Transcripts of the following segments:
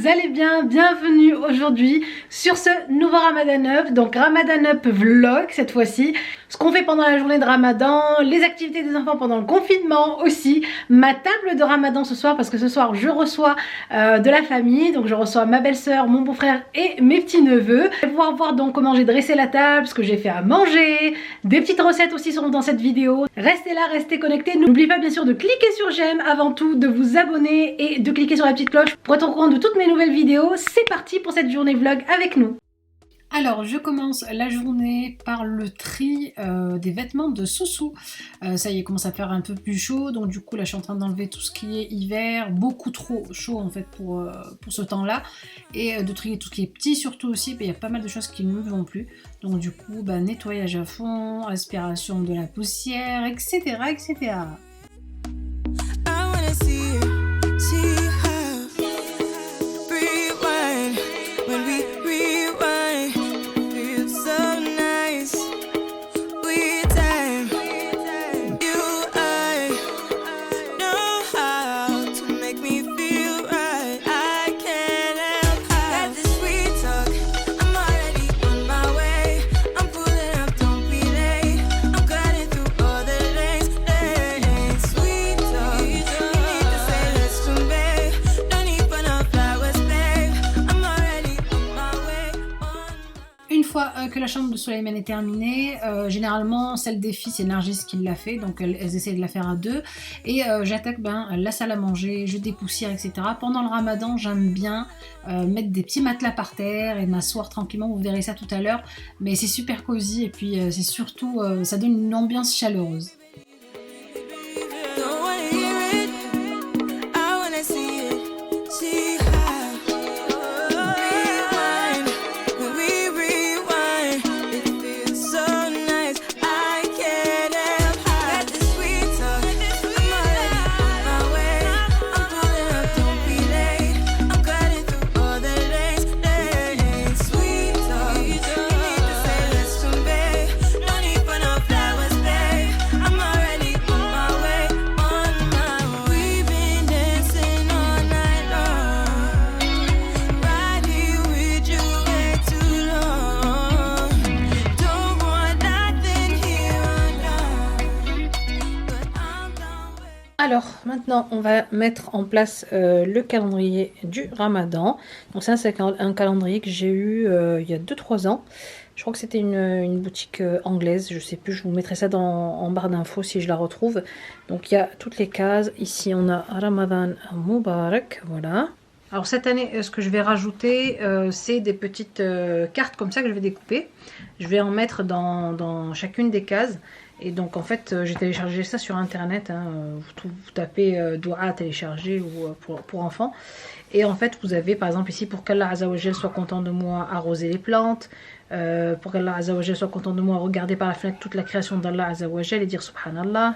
vous allez bien, bienvenue aujourd'hui sur ce nouveau Ramadan Up, donc Ramadan Up vlog cette fois-ci, ce qu'on fait pendant la journée de Ramadan, les activités des enfants pendant le confinement aussi, ma table de Ramadan ce soir parce que ce soir je reçois de la famille, donc je reçois ma belle-sœur, mon beau-frère et mes petits-neveux. Vous allez pouvoir voir donc comment j'ai dressé la table, ce que j'ai fait à manger, des petites recettes aussi seront dans cette vidéo. Restez là, restez connectés, n'oubliez pas bien sûr de cliquer sur j'aime, avant tout de vous abonner et de cliquer sur la petite cloche pour être au courant de toutes mes nouvelles vidéos. C'est parti pour cette journée vlog avec nous. Alors je commence la journée par le tri des vêtements de Soussou. Ça y est, il commence à faire un peu plus chaud, donc du coup là je suis en train d'enlever tout ce qui est hiver, beaucoup trop chaud en fait pour ce temps là, et de trier tout ce qui est petit surtout aussi, il y a pas mal de choses qui ne vont plus, donc du coup nettoyage à fond, aspiration de la poussière, etc. etc. Que la chambre de Soleiman est terminée, généralement celle des filles c'est Nargis qui l'a fait, donc elles essaient de la faire à deux, et j'attaque la salle à manger, je dépoussière, etc. Pendant le Ramadan j'aime bien mettre des petits matelas par terre et m'asseoir tranquillement, vous verrez ça tout à l'heure, mais c'est super cosy et puis c'est surtout ça donne une ambiance chaleureuse. Alors maintenant on va mettre en place le calendrier du Ramadan. Donc ça c'est un calendrier que j'ai eu il y a 2-3 ans. Je crois que c'était une boutique anglaise, je sais plus, je vous mettrai ça en barre d'infos si je la retrouve. Donc il y a toutes les cases, ici on a Ramadan Mubarak, voilà. Alors cette année ce que je vais rajouter c'est des petites cartes comme ça que je vais découper. Je vais en mettre dans chacune des cases. Et donc en fait j'ai téléchargé ça sur internet, hein. Vous tapez doua à télécharger ou pour enfants. Et en fait vous avez par exemple ici pour qu'Allah Azzawajal soit content de moi arroser les plantes, pour qu'Allah Azzawajal soit content de moi regarder par la fenêtre toute la création d'Allah Azzawajal et dire Subhanallah.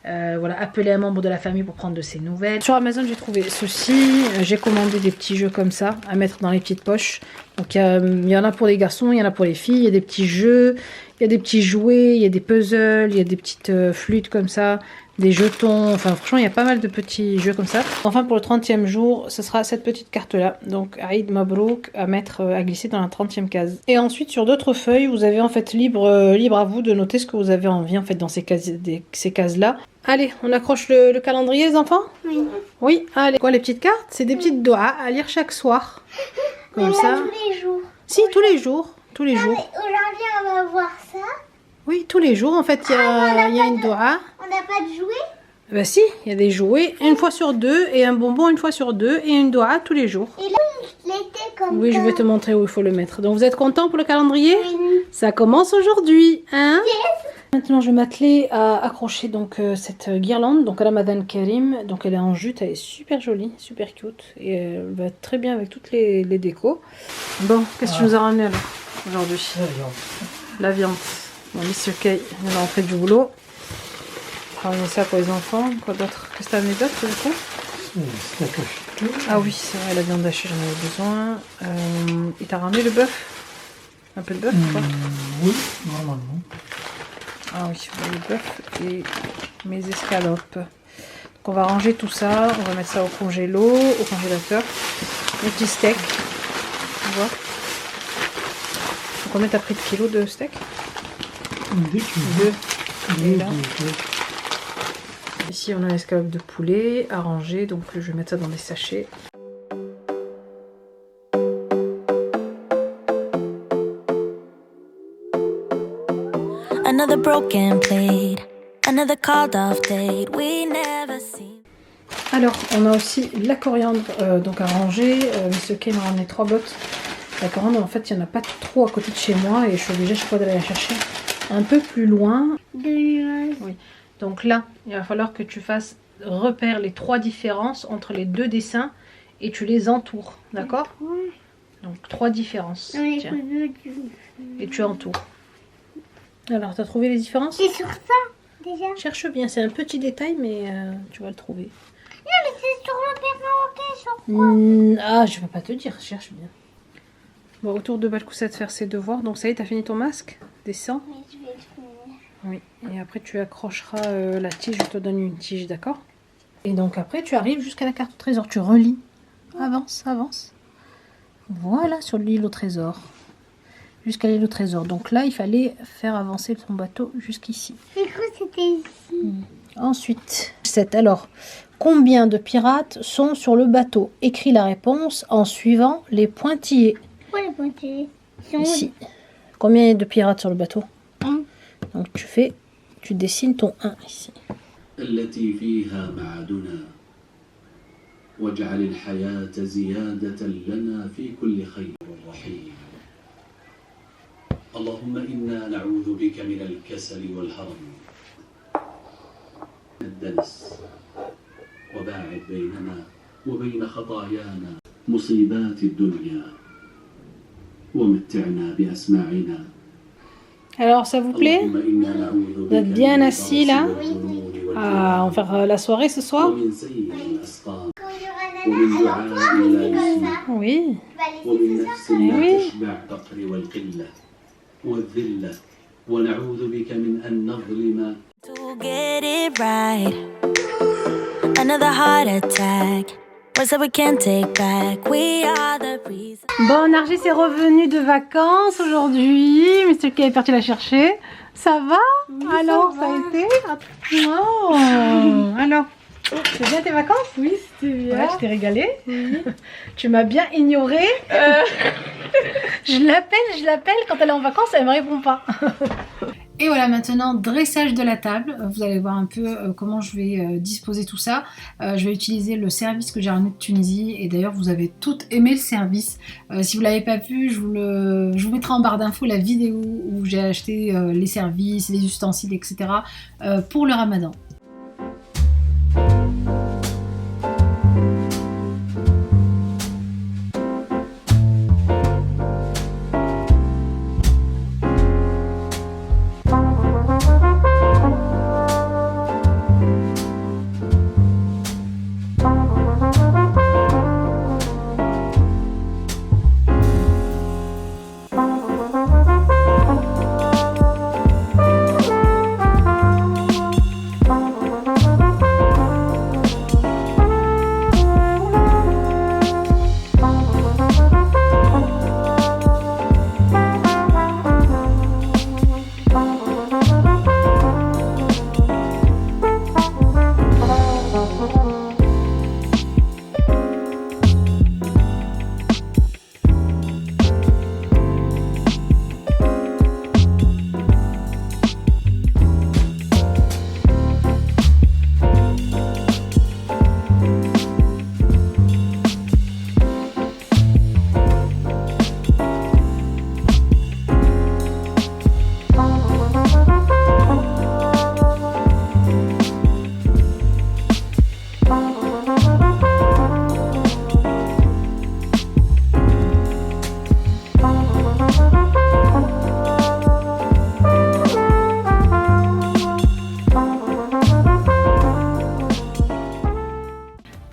Voilà, appeler un membre de la famille pour prendre de ses nouvelles. Sur Amazon j'ai trouvé ceci, j'ai commandé des petits jeux comme ça à mettre dans les petites poches. Donc il y en a pour les garçons, il y en a pour les filles, il y a des petits jeux, il y a des petits jouets, il y a des puzzles, il y a des petites flûtes comme ça, des jetons, enfin franchement il y a pas mal de petits jeux comme ça. Enfin pour le 30e jour, ce sera cette petite carte là, donc Aïd Mabrouk à mettre, à glisser dans la 30e case. Et ensuite sur d'autres feuilles, vous avez en fait libre à vous de noter ce que vous avez envie en fait dans ces cases là. Allez, on accroche le calendrier les enfants? Oui. Oui, allez. Quoi les petites cartes? C'est des petites doigts à lire chaque soir. Comme mais ça. Tous les jours. Si, tous les jours. Tous les jours. Aujourd'hui on va voir ça. Oui, tous les jours en fait il y a une doigt. On n'a pas de jouets? Bah si, il y a des jouets une fois sur deux et un bonbon une fois sur deux et une doigt tous les jours. Et là, l'été comme oui, ça. Je vais te montrer où il faut le mettre. Donc vous êtes contents pour le calendrier? Oui. Ça commence aujourd'hui, hein? Yes. Maintenant je vais m'atteler à accrocher donc cette guirlande, donc Ramadan Karim, donc elle est en jute, elle est super jolie, super cute et elle va très bien avec toutes les décos. Bon, qu'est-ce que tu nous as ramené alors aujourd'hui? La viande. Bon, Monsieur Kay il va rentrer du boulot. On va ramener ça pour les enfants. Quoi d'autre? Qu'est-ce que tu as amené d'autre du coup? Ah oui, c'est vrai, la viande hachée j'en avais besoin. Il t'a ramené le bœuf? Un peu de bœuf ou pas? Oui, normalement. Ah oui, le bœuf et mes escalopes. Donc on va ranger tout ça, on va mettre ça au congélateur. Les petits steaks. On voit. Combien t'as pris de kilos de steak? 2. Et là. Ici on a l'escalope de poulet à ranger, donc je vais mettre ça dans des sachets. Another broken plate, another called off date we never seen. Alors on a aussi la coriandre donc à ranger. Monsieur Kay m'a ramené 3 bottes. La coriandre en fait il n'y en a pas trop à côté de chez moi et je suis obligée chaque fois d'aller la chercher un peu plus loin. Oui. Donc là il va falloir que tu fasses repère les 3 différences entre les 2 dessins et tu les entoures, d'accord? Donc 3 différences. Tiens. Et tu entoures. Alors, tu as trouvé les différences? C'est sur ça, déjà. Cherche bien, c'est un petit détail, mais tu vas le trouver. Non, mais c'est sur le perroquet, sur quoi? Ah, je ne peux pas te dire, cherche bien. Bon, autour de Balkoussa de faire ses devoirs. Donc, ça y est, tu as fini ton masque? Descends. Oui, je vais le finir. Oui, et après, tu accrocheras la tige, je te donne une tige, d'accord? Et donc, après, tu arrives jusqu'à la carte au trésor. Tu relis. Avance, avance. Voilà, sur l'île au trésor. Jusqu'à l'île au trésor. Donc là, il fallait faire avancer son bateau jusqu'ici. J'ai cru que c'était ici. Ensuite, 7. Alors, combien de pirates sont sur le bateau? Écris la réponse en suivant les pointillés. Pourquoi les pointillés? Ici. Combien de pirates sur le bateau? 1. Donc tu dessines ton 1 ici. التي فيها معادنا واجعل الحياة زيادة لنا في كل خير رحيم اللهم إنا نعوذ بك من الكسل والهرم الدنس وباعد بيننا وبين خطايانا مصيبات الدنيا ومتعنا بأسماعنا. Alors ça vous plaît? Vous êtes bien assis là? Ah, on va faire la soirée ce soir? Oui. Oui. To get it right, another heart attack. Words that we can't take back. We are the reason. Bon, Nargis est revenu de vacances aujourd'hui. Mr. K est parti la chercher. Ça va? Oui, alors, ça a été? Oh. Alors, c'est bien tes vacances? Oui, c'était bien. Ouais, je t'ai régalé. Oui. Tu m'as bien ignorée. Je l'appelle. Quand elle est en vacances, elle me répond pas. Et voilà, maintenant, dressage de la table. Vous allez voir un peu comment je vais disposer tout ça. Je vais utiliser le service que j'ai ramené de Tunisie. Et d'ailleurs, vous avez toutes aimé le service. Si vous ne l'avez pas vu, je vous mettrai en barre d'infos la vidéo où j'ai acheté les services, les ustensiles, etc. Pour le ramadan.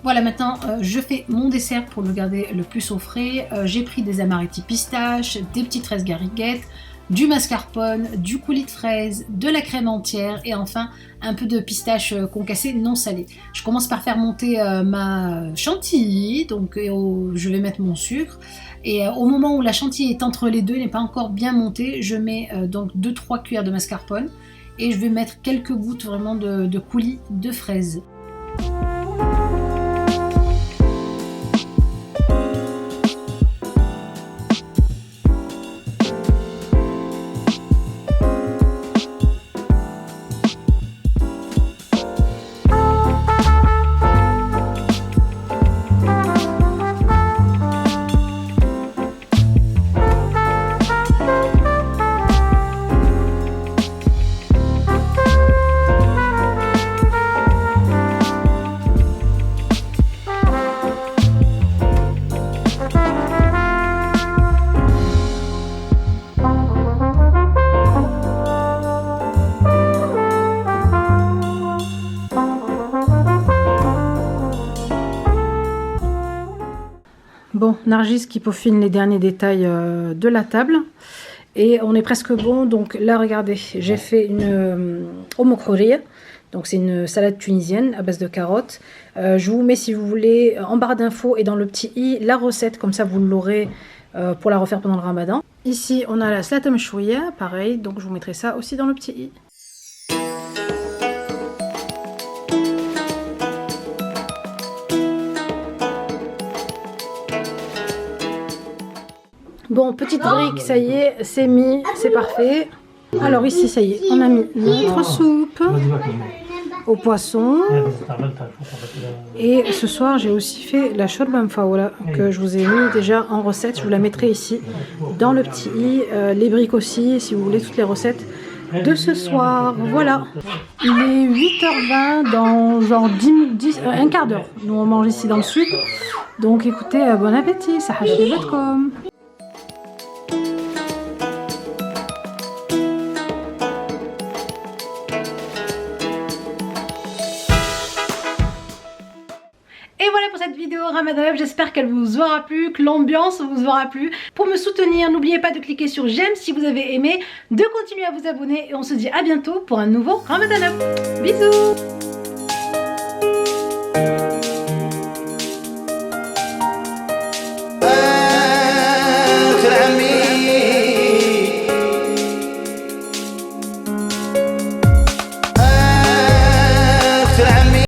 Voilà, maintenant je fais mon dessert pour le garder le plus au frais. J'ai pris des amaretti pistaches, des petites fraises gariguettes, du mascarpone, du coulis de fraise, de la crème entière et enfin un peu de pistache concassée non salée. Je commence par faire monter ma chantilly, donc je vais mettre mon sucre. Et au moment où la chantilly est entre les deux, elle n'est pas encore bien montée, je mets donc 2-3 cuillères de mascarpone et je vais mettre quelques gouttes vraiment de coulis de fraise. Bon, Nargis qui peaufine les derniers détails de la table. Et on est presque bon. Donc là, regardez, j'ai fait une omokhouriya. Donc c'est une salade tunisienne à base de carottes. Je vous mets, si vous voulez, en barre d'infos et dans le petit i, la recette. Comme ça, vous l'aurez pour la refaire pendant le ramadan. Ici, on a la salade mchouia, pareil. Donc je vous mettrai ça aussi dans le petit i. Bon, petite brique, ça y est, c'est mis, c'est parfait. Alors ici, ça y est, on a mis notre soupe au poisson. Et ce soir, j'ai aussi fait la shorba mfaoula que je vous ai mis déjà en recette. Je vous la mettrai ici dans le petit i. Les briques aussi, si vous voulez toutes les recettes de ce soir. Voilà. Il est 8h20 dans genre 10, un quart d'heure. Nous, on mange ici dans le sud. Donc écoutez, bon appétit, ça hachibetkom. Et voilà pour cette vidéo Ramadan Live, j'espère qu'elle vous aura plu, que l'ambiance vous aura plu. Pour me soutenir, n'oubliez pas de cliquer sur j'aime si vous avez aimé, de continuer à vous abonner et on se dit à bientôt pour un nouveau Ramadan Live. Bisous.